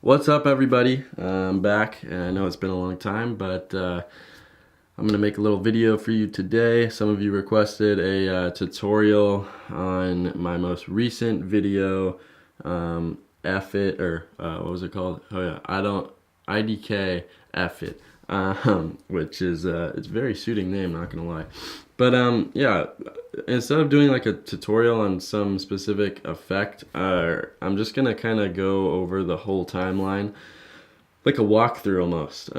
What's up, everybody? I'm back. I know it's been a long time, but I'm going to make a little video for you today. Some of you requested a tutorial on my most recent video, F it, or what was it called? Oh yeah, IDK F it, which is it's a very suiting name, not gonna lie. But yeah, instead of doing like a tutorial on some specific effect, I'm just gonna kind of go over the whole timeline, like a walkthrough almost,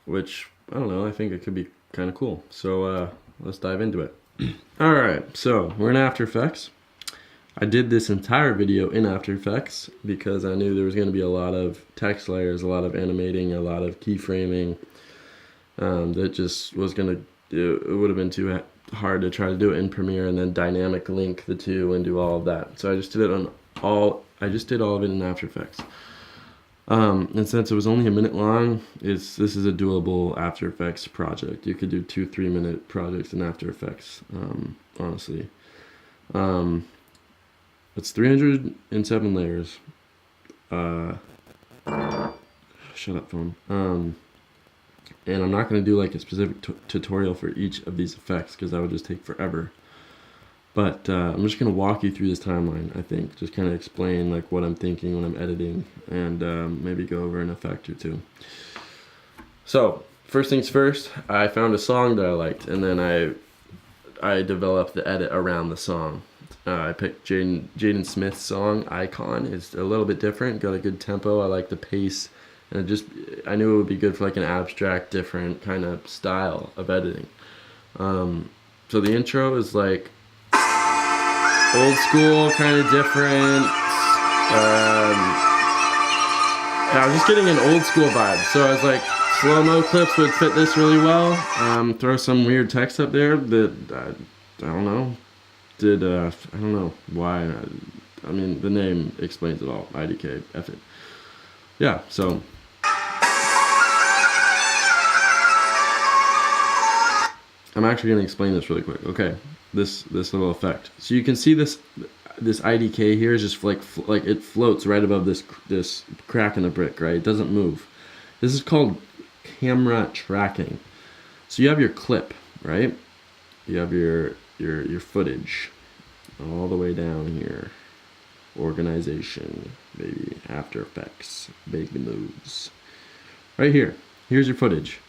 which I don't know, I think it could be kind of cool. So let's dive into it. All right, so we're in After Effects. I did this entire video in After Effects because I knew there was going to be a lot of text layers, a lot of animating, a lot of keyframing. That just was going to, it would have been too hard to try to do it in Premiere and then dynamic link the two and do all of that. So I just did it on I just did all of it in After Effects. And since it was only a minute long, this is a doable After Effects project. You could do 2-3 minute projects in After Effects, honestly. It's 307 layers. Shut up, phone. And I'm not going to do like a specific tutorial for each of these effects because that would just take forever. But I'm just going to walk you through this timeline, I think. Just kind of explain like what I'm thinking when I'm editing and maybe go over an effect or two. So, first things first, I found a song that I liked and then I developed the edit around the song. I picked Jaden Smith's song, Icon. It's a little bit different, got a good tempo. I like the pace, and I knew it would be good for like an abstract, different kind of style of editing. So the intro is like old school, kind of different. I was just getting an old school vibe, so I was like, slow-mo clips would fit this really well. Throw some weird text up there that I don't know. I don't know why. I mean, the name explains it all. IDK, F it. Yeah, so. I'm actually going to explain this really quick. Okay, this little effect. So you can see this IDK here is just like it floats right above this crack in the brick, right? It doesn't move. This is called camera tracking. So you have your clip, right? You have your footage all the way down here. Organization, baby. After Effects, baby moves. Right here. Here's your footage.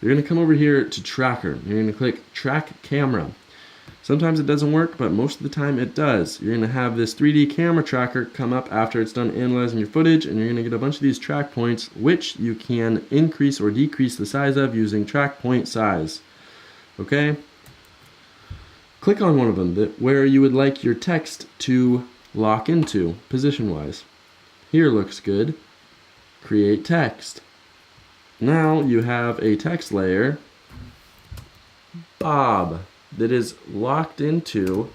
You're going to come over here to Tracker. You're going to click Track Camera. Sometimes it doesn't work, but most of the time it does. You're going to have this 3D camera tracker come up after it's done analyzing your footage, and you're going to get a bunch of these track points, which you can increase or decrease the size of using track point size. Okay? Click on one of them where you would like your text to lock into, position-wise. Here looks good. Create text. Now you have a text layer, Bob, that is locked into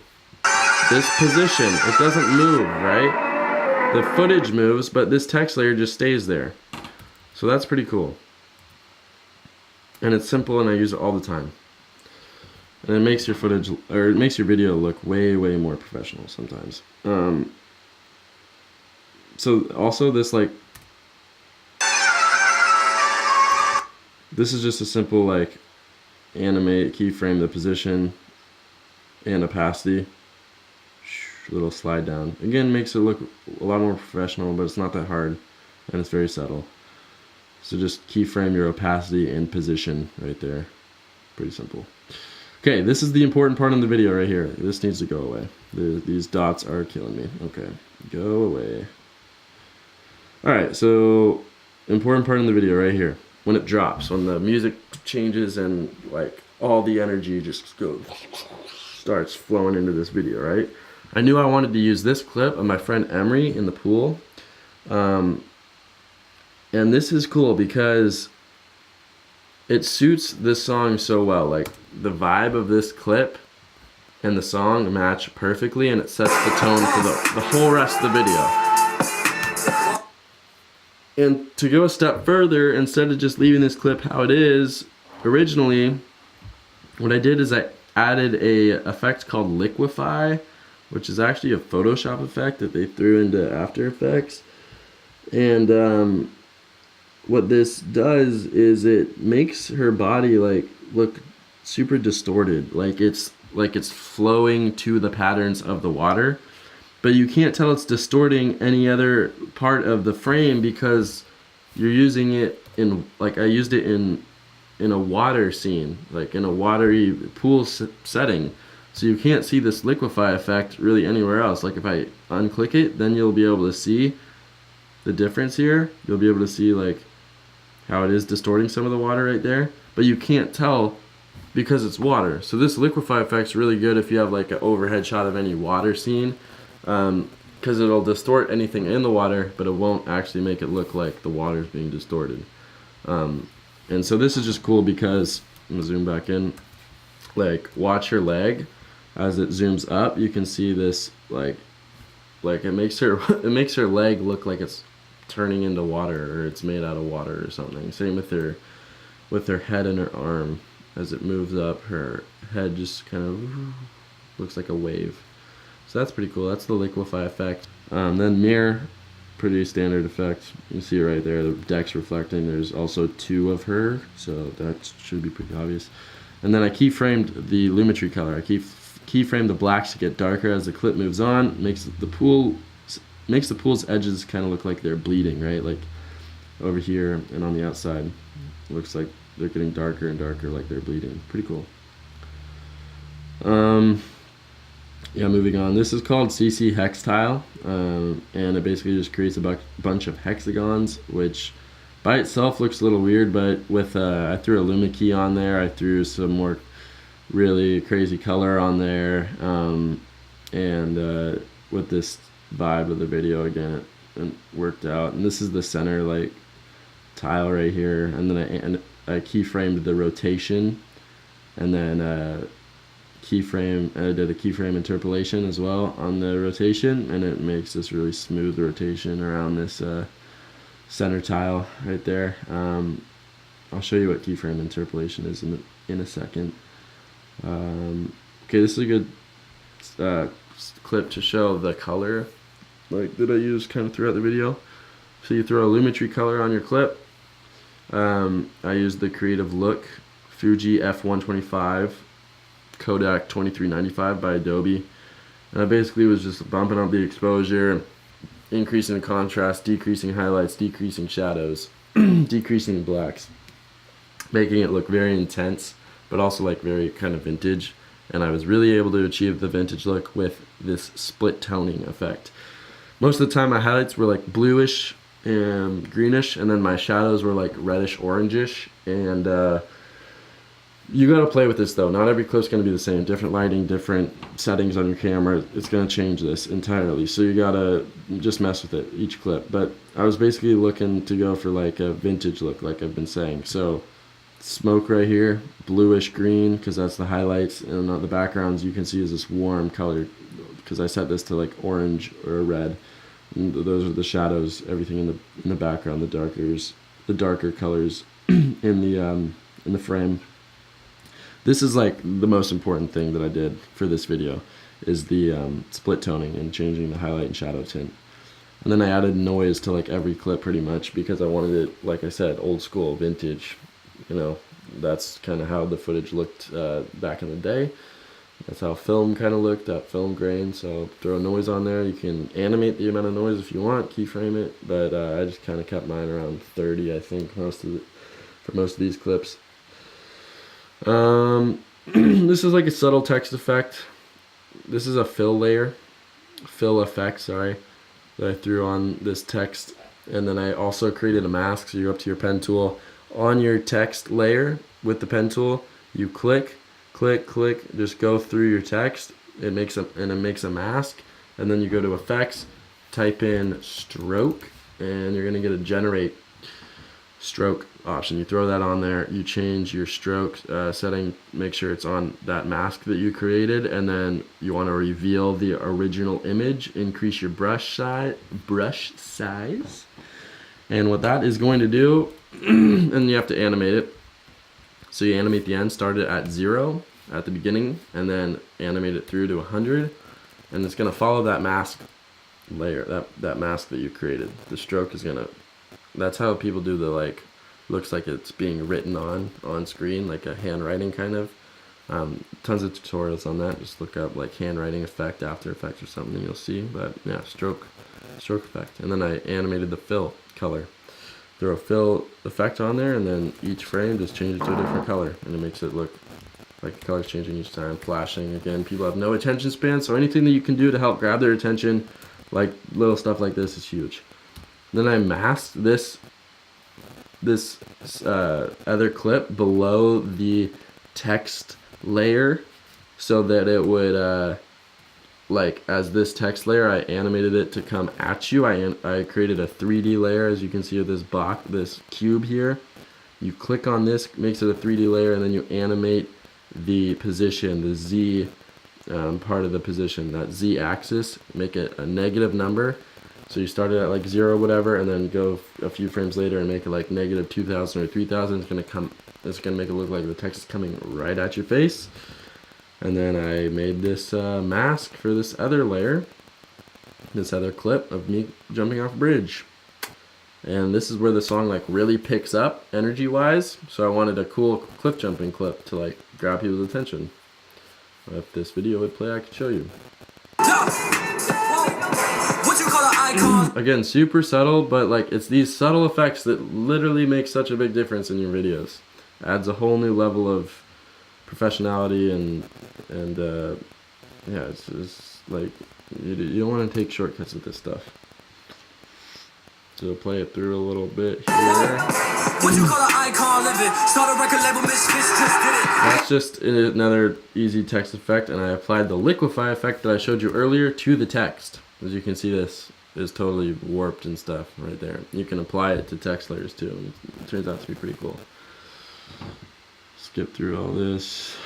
this position. It doesn't move, right? The footage moves, but this text layer just stays there. So that's pretty cool. And it's simple, and I use it all the time. And it makes your footage, or it makes your video look way, way more professional sometimes. So also this this is just a simple like animate, keyframe the position and opacity. Little slide down. Again, makes it look a lot more professional, but it's not that hard, and it's very subtle. So just keyframe your opacity and position right there. Pretty simple. Okay, this is the important part in the video right here. This needs to go away. These dots are killing me. Okay, go away. Alright, so important part in the video right here. When it drops, when the music changes and like all the energy just starts flowing into this video, right? I knew I wanted to use this clip of my friend Emery in the pool. And this is cool because it suits this song so well. Like the vibe of this clip and the song match perfectly, and it sets the tone for the whole rest of the video. And to go a step further, instead of just leaving this clip how it is, originally, what I did is I added a effect called Liquify, which is actually a Photoshop effect that they threw into After Effects. And what this does is it makes her body like look super distorted, like it's flowing to the patterns of the water, but you can't tell it's distorting any other part of the frame because you're using it in, like I used it in a water scene, like in a watery pool setting. So you can't see this liquefy effect really anywhere else. Like if I unclick it, then you'll be able to see the difference here. You'll be able to see like how it is distorting some of the water right there, but you can't tell because it's water. So this liquefy effect's really good if you have like an overhead shot of any water scene, because it'll distort anything in the water, but it won't actually make it look like the water's being distorted. And so this is just cool because, I'm gonna zoom back in, like watch her leg as it zooms up. You can see this like it makes her it makes her leg look like it's turning into water, or it's made out of water or something. Same with her head and her arm. As it moves up, her head just kind of looks like a wave. So that's pretty cool. That's the liquefy effect. Then mirror, pretty standard effect. You see it right there, the deck's reflecting. There's also two of her, so that should be pretty obvious. And then I keyframed the lumetri color. I keyframed the blacks to get darker as the clip moves on. Makes the pool's edges kind of look like they're bleeding, right? Like over here and on the outside, it looks like they're getting darker and darker, like they're bleeding. Pretty cool. Yeah, moving on. This is called CC Hex Tile, and it basically just creates a bunch of hexagons, which by itself looks a little weird, but with I threw a Luma key on there. I threw some more really crazy color on there, and with this vibe of the video again, it worked out. And this is the center like tile right here, and then I keyframed the rotation, and then I did a keyframe interpolation as well on the rotation, and it makes this really smooth rotation around this center tile right there. I'll show you what keyframe interpolation is in a second. Okay, this is a good clip to show the color like that I use kind of throughout the video. So you throw a lumetri color on your clip. I used the Creative Look Fuji F125 Kodak 2395 by Adobe. And I basically was just bumping up the exposure, increasing the contrast, decreasing highlights, decreasing shadows, decreasing blacks, making it look very intense, but also like very kind of vintage. And I was really able to achieve the vintage look with this split toning effect. Most of the time my highlights were like bluish and greenish, and then my shadows were like reddish orangish. And you gotta play with this though. Not every clip's gonna be the same. Different lighting, different settings on your camera. It's gonna change this entirely. So you gotta just mess with it each clip. But I was basically looking to go for like a vintage look, like I've been saying. So smoke right here, bluish green, because that's the highlights, and the backgrounds you can see is this warm color, because I set this to like orange or red. And those are the shadows, everything in the background, the darker colors in the frame. This is like the most important thing that I did for this video, is the split toning and changing the highlight and shadow tint. And then I added noise to like every clip pretty much, because I wanted it, like I said, old school, vintage. You know, that's kind of how the footage looked back in the day. That's how film kind of looked, that film grain. So throw noise on there. You can animate the amount of noise if you want, keyframe it, but I just kind of kept mine around 30, I think, for most of these clips. This is like a subtle text effect. This is a fill effect, sorry, that I threw on this text. And then I also created a mask. So you're up to your pen tool. On your text layer with the pen tool, you click, just go through your text. It makes a mask. And then you go to effects, type in stroke, and you're gonna get a generate stroke option. You throw that on there, you change your stroke setting, make sure it's on that mask that you created, and then you want to reveal the original image, increase your brush size, and what that is going to do, and you have to animate it. So you animate the end, start it at 0 at the beginning, and then animate it through to 100, and it's going to follow that mask layer, that mask that you created. The stroke is gonna, that's how people do the, like, looks like it's being written on screen, like a handwriting kind of. Tons of tutorials on that. Just look up like handwriting effect, After Effects or something, you'll see. But yeah, stroke effect. And then I animated the fill color. Throw a fill effect on there, and then each frame just changes to a different color, and it makes it look like the color's changing each time. Flashing, again, people have no attention span, so anything that you can do to help grab their attention, like little stuff like this, is huge. Then I masked this other clip below the text layer so that it would like, as this text layer, I animated it to come at you. I created a 3D layer, as you can see with this cube here. You click on this, makes it a 3D layer, and then you animate the position, the Z part of the position, that Z axis, make it a negative number. So you start it at like 0 whatever, and then go a few frames later and make it like negative 2000 or 3000. It's gonna make it look like the text is coming right at your face. And then I made this mask for this other layer, this other clip of me jumping off a bridge. And this is where the song like really picks up energy wise. So I wanted a cool cliff jumping clip to like grab people's attention. If this video would play, I could show you. Again, super subtle, but like it's these subtle effects that literally make such a big difference in your videos. Adds a whole new level of professionality and yeah, it's like you don't want to take shortcuts with this stuff. So play it through a little bit here. What you call an icon living? Start a record label, Misfits just did it. That's just another easy text effect, and I applied the liquefy effect that I showed you earlier to the text. As you can see, this is totally warped and stuff right there. You can apply it to text layers too, and it turns out to be pretty cool. Skip through all this.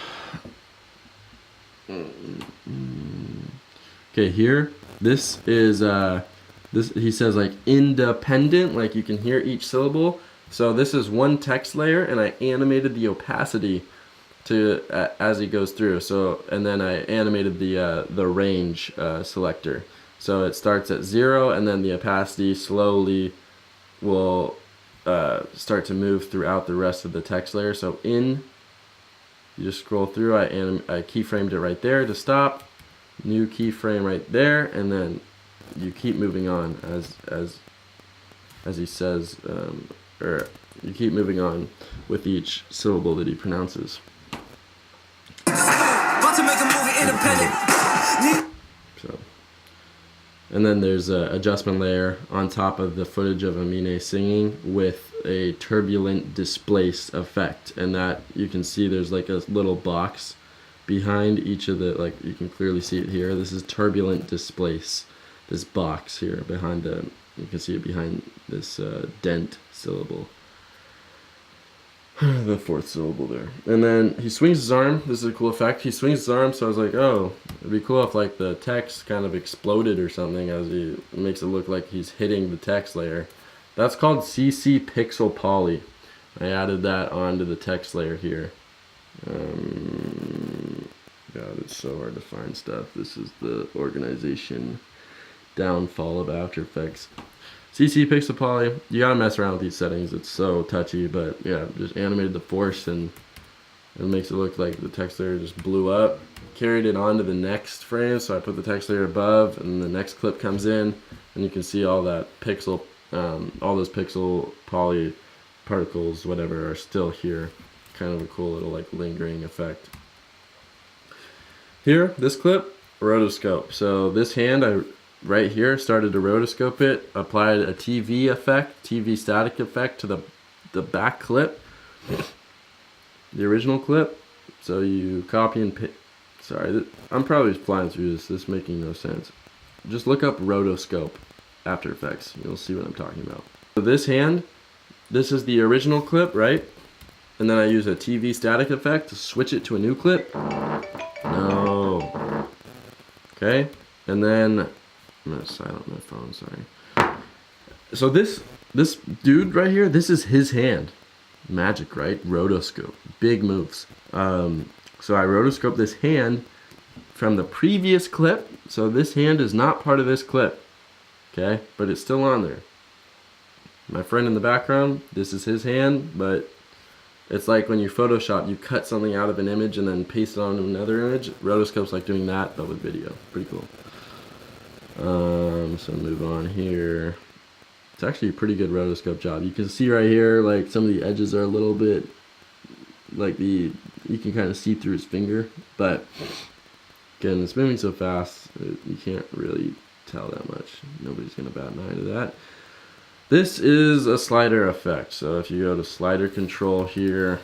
Okay, here, this is this, he says like independent, like you can hear each syllable. So this is one text layer, and I animated the opacity to as he goes through. So, and then I animated the range selector. So it starts at 0, and then the opacity slowly will start to move throughout the rest of the text layer. So you just scroll through. I keyframed it right there to stop. New keyframe right there, and then you keep moving on as he says, or you keep moving on with each syllable that he pronounces. About to make a movie independent. So, and then there's an adjustment layer on top of the footage of Amine singing with a turbulent displace effect, and that you can see there's like a little box behind each of the, like you can clearly see it here. This is turbulent displace. This box here behind you can see it behind this dent syllable. The fourth syllable there. And then he swings his arm. This is a cool effect. He swings his arm, so I was like, oh, it'd be cool if like the text kind of exploded or something as he makes it look like he's hitting the text layer. That's called CC Pixel Poly. I added that onto the text layer here. God, it's so hard to find stuff. This is the organization downfall of After Effects. CC Pixel Poly, you gotta mess around with these settings. It's so touchy, but yeah, just animated the force, and it makes it look like the text layer just blew up. Carried it on to the next frame, so I put the text layer above, and the next clip comes in, and you can see all that pixel, all those pixel poly particles, whatever, are still here. Kind of a cool little like lingering effect. Here, this clip, rotoscope. So this hand, I right here started to rotoscope it, applied a TV effect, TV static effect to the back clip, the original clip. So you copy and paste. Sorry, I'm probably flying through this. This is making no sense. Just look up rotoscope After Effects. You'll see what I'm talking about. So this hand, this is the original clip, right? And then I use a TV static effect to switch it to a new clip. No. Okay, and then I'm gonna silent my phone. Sorry. So this dude right here, this is his hand. Magic, right? Rotoscope, big moves. So I rotoscope this hand from the previous clip. So this hand is not part of this clip. okay? But it's still on there. My friend in the background, this is his hand, but it's like when you Photoshop, you cut something out of an image and then paste it onto another image. Rotoscope's like doing that, but with video. Pretty cool. So move on here. It's actually a pretty good rotoscope job. You can see right here, like some of the edges are a little bit, like you can kind of see through his finger, but again, it's moving so fast, you can't really tell that much. Nobody's gonna bat an eye to that. This is a slider effect. So if you go to slider control here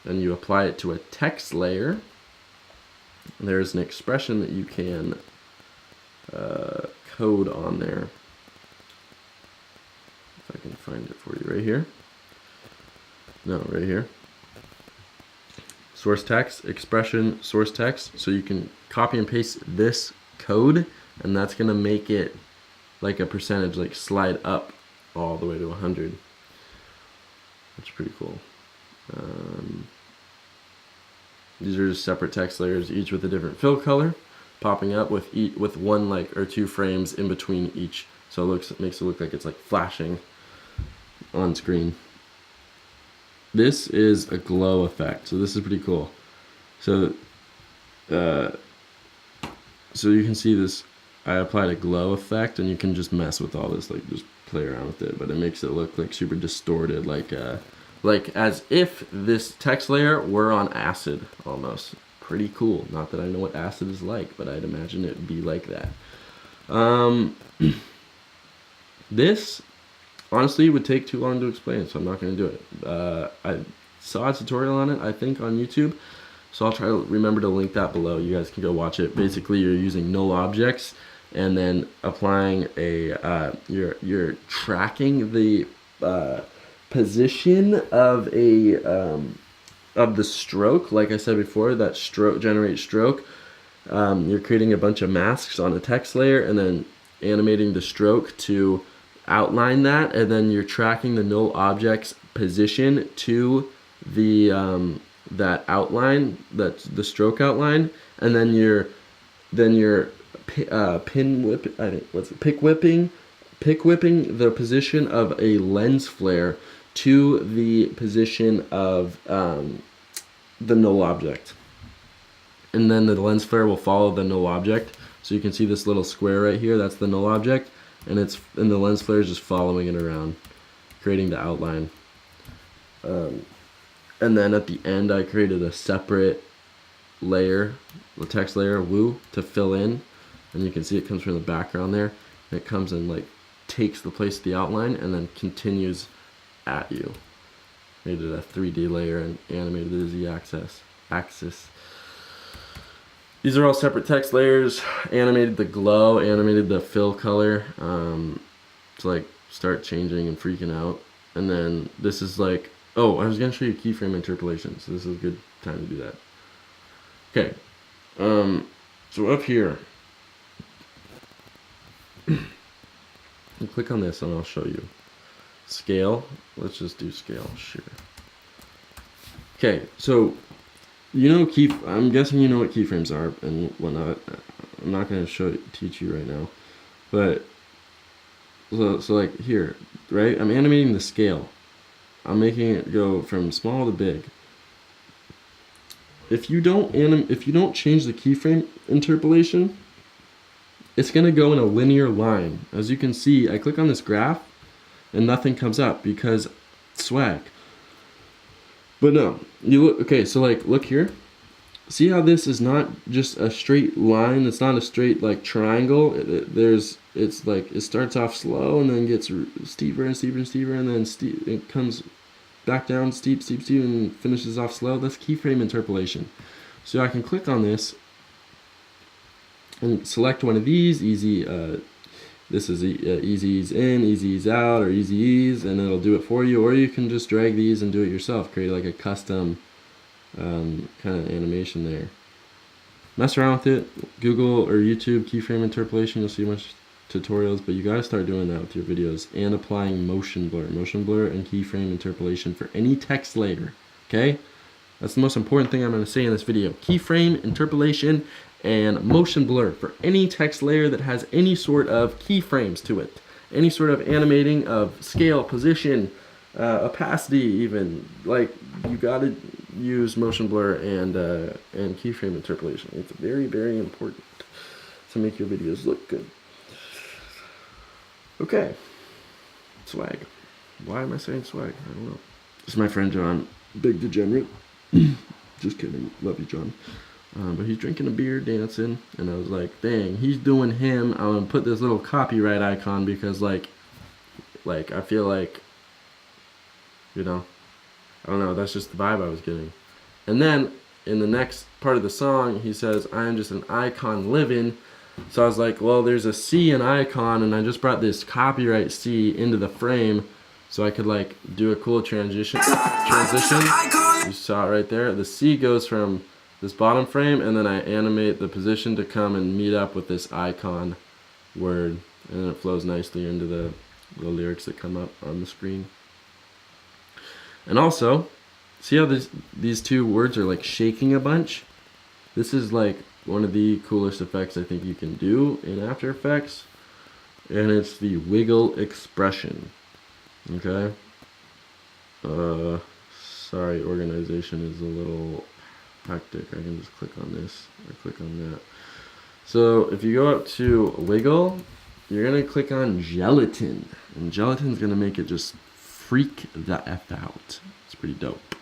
and you apply it to a text layer, there's an expression that you can code on there. If I can find it for you right here. No, right here. Source text, expression, source text. So you can copy and paste this code, and that's gonna make it like a percentage, like slide up all the way to 100. That's pretty cool. These are just separate text layers, each with a different fill color, popping up with one like or two frames in between each, so it makes it look like it's like flashing on screen. This is a glow effect, so this is pretty cool. So so you can see this. I applied a glow effect, and you can just mess with all this, like just play around with it, but it makes it look like super distorted, like as if this text layer were on acid almost. Pretty cool. Not that I know what acid is like, but I'd imagine it'd be like that. This honestly would take too long to explain, so I'm not going to do it. I saw a tutorial on it, I think, on YouTube, so I'll try to remember to link that below. You guys can go watch it. Basically, you're using null objects and then applying a you're tracking the position of the stroke. Like I said before, that stroke generates stroke. You're creating a bunch of masks on a text layer and then animating the stroke to outline that, and then you're tracking the null object's position to the that outline, that's the stroke outline, and then you're pick whipping the position of a lens flare to the position of the null object, and then the lens flare will follow the null object. So you can see this little square right here, that's the null object, and the lens flare is just following it around, creating the outline. And then at the end, I created a separate layer, the text layer, woo, to fill in, and you can see it comes from the background there, and it comes and like takes the place of the outline and then continues at you. Made it a 3D layer and animated the z-axis. These are all separate text layers. Animated the glow, animated the fill color to like start changing and freaking out. And then this is like, oh, I was gonna show you keyframe interpolation, so this is a good time to do that. Okay, so up here, you click on this and I'll show you. Scale, let's just do scale, sure. Okay, so you know I'm guessing you know what keyframes are and whatnot. I'm not gonna teach you right now, but so like here, right? I'm animating the scale. I'm making it go from small to big. If you don't change the keyframe interpolation, it's gonna go in a linear line. As you can see, I click on this graph and nothing comes up because swag. But no, you look, okay, so like look here. See how this is not just a straight line, it's not a straight like triangle. It's like it starts off slow and then gets steeper and steeper and steeper, and then it comes back down steep and finishes off slow. That's keyframe interpolation. So I can click on this and select one of these, easy this is easy ease in, easy ease out, or easy ease, and it'll do it for you. Or you can just drag these and do it yourself, create like a custom kind of animation there. Mess around with it, Google or YouTube keyframe interpolation, you'll see a bunch of tutorials, but you gotta start doing that with your videos, and applying motion blur and keyframe interpolation for any text layer, okay? That's the most important thing I'm gonna say in this video. Keyframe interpolation and motion blur for any text layer that has any sort of keyframes to it. Any sort of animating of scale, position, opacity even. Like, you gotta use motion blur and keyframe interpolation. It's very, very important to make your videos look good. Okay. Swag. Why am I saying swag? I don't know. This is my friend John. Big degenerate. Just kidding. Love you, John. But he's drinking a beer, dancing, and I was like, dang, he's doing him. I'm gonna put this little copyright icon because, like I feel like, you know, I don't know, that's just the vibe I was getting. And then, in the next part of the song, he says, I am just an icon living. So I was like, well, there's a C in icon, and I just brought this copyright C into the frame so I could, like, do a cool transition. You saw it right there. The C goes from this bottom frame, and then I animate the position to come and meet up with this icon word, and then it flows nicely into the lyrics that come up on the screen. And also, see how these two words are like shaking a bunch? This is like one of the coolest effects I think you can do in After Effects, and it's the wiggle expression. Okay? Sorry, organization is a little hectic. I can just click on this or click on that. So if you go up to wiggle, you're gonna click on gelatin, and gelatin's gonna make it just freak the F out. It's pretty dope.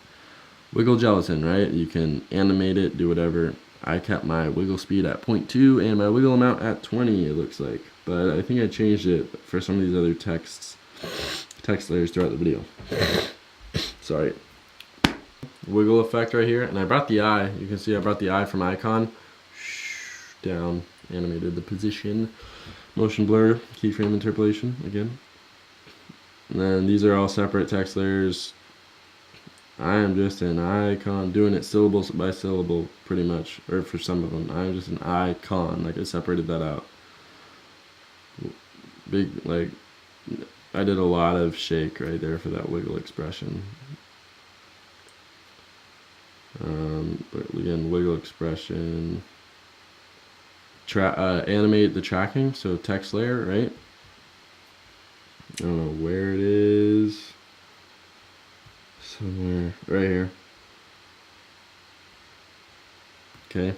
Wiggle gelatin, right? You can animate it, do whatever. I kept my wiggle speed at 0.2 and my wiggle amount at 20, it looks like. But I think I changed it for some of these other text layers throughout the video. Sorry. Wiggle effect right here, and I brought the eye. You can see I brought the eye from icon down, animated the position, motion blur, keyframe interpolation again. And then these are all separate text layers. I am just an icon, doing it syllable by syllable pretty much, or for some of them. I am just an icon, like I separated that out. Big, like, I did a lot of shake right there for that wiggle expression. But again, wiggle expression. Animate the tracking, so text layer, right? I don't know where it is. Somewhere right here. Okay.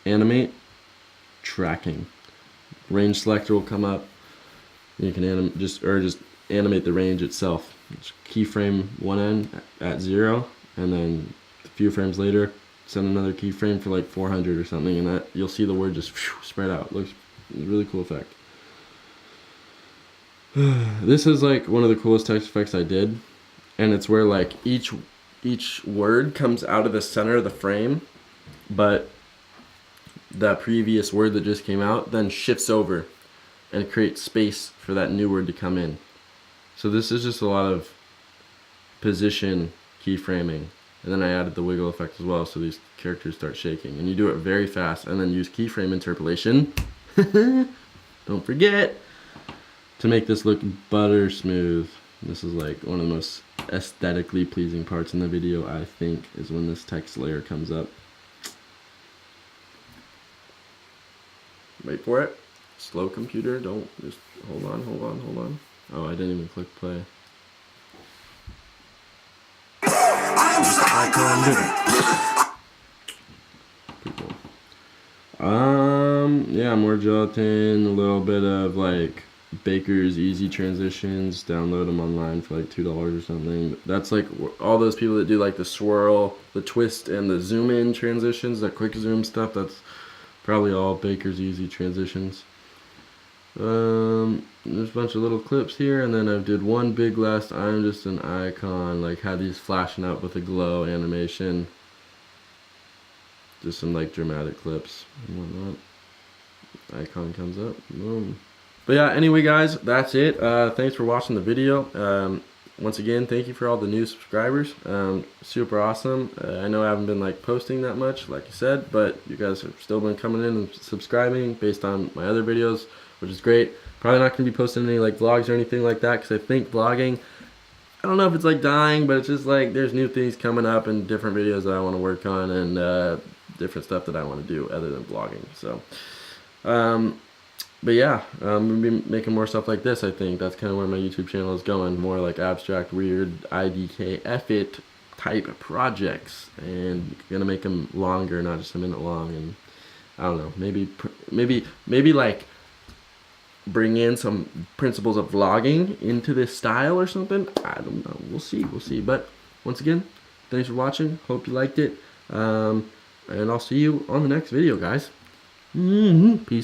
Animate tracking. Range selector will come up. You can just animate the range itself. Just keyframe one end at 0, and then a few frames later, send another keyframe for like 400 or something, and that you'll see the word just spread out. It looks a really cool effect. This is like one of the coolest text effects I did, and it's where like each word comes out of the center of the frame, but the previous word that just came out then shifts over and creates space for that new word to come in. So this is just a lot of position keyframing, and then I added the wiggle effect as well, so these characters start shaking, and you do it very fast, and then use keyframe interpolation. Don't forget to make this look butter smooth. This is like one of the most aesthetically pleasing parts in the video, I think, is when this text layer comes up. Wait for it. Slow computer, don't just hold on. Oh, I didn't even click play. Pretty cool. Yeah, more gelatin, a little bit of like Baker's easy transitions. Download them online for like $2 or something. That's like all those people that do like the swirl, the twist, and the zoom in transitions, that quick zoom stuff. That's probably all Baker's easy transitions. There's a bunch of little clips here, and then I did one big last I'm just an icon, like had these flashing up with a glow animation. Just some like dramatic clips and whatnot. Icon comes up, boom. But yeah, anyway guys, that's it. Thanks for watching the video. Once again, thank you for all the new subscribers. Super awesome. I know I haven't been like posting that much, like you said, but you guys have still been coming in and subscribing based on my other videos, which is great. Probably not going to be posting any like vlogs or anything like that, because I think vlogging, I don't know if it's like dying, but it's just like there's new things coming up and different videos that I want to work on, and different stuff that I want to do other than vlogging. So, but yeah, I'm gonna be making more stuff like this. I think that's kind of where my YouTube channel is going. More like abstract, weird, IDK, F-it type projects, and gonna make them longer, not just a minute long. And I don't know, maybe like bring in some principles of vlogging into this style or something. I don't know. We'll see. But once again, thanks for watching. Hope you liked it. And I'll see you on the next video, guys. Peace.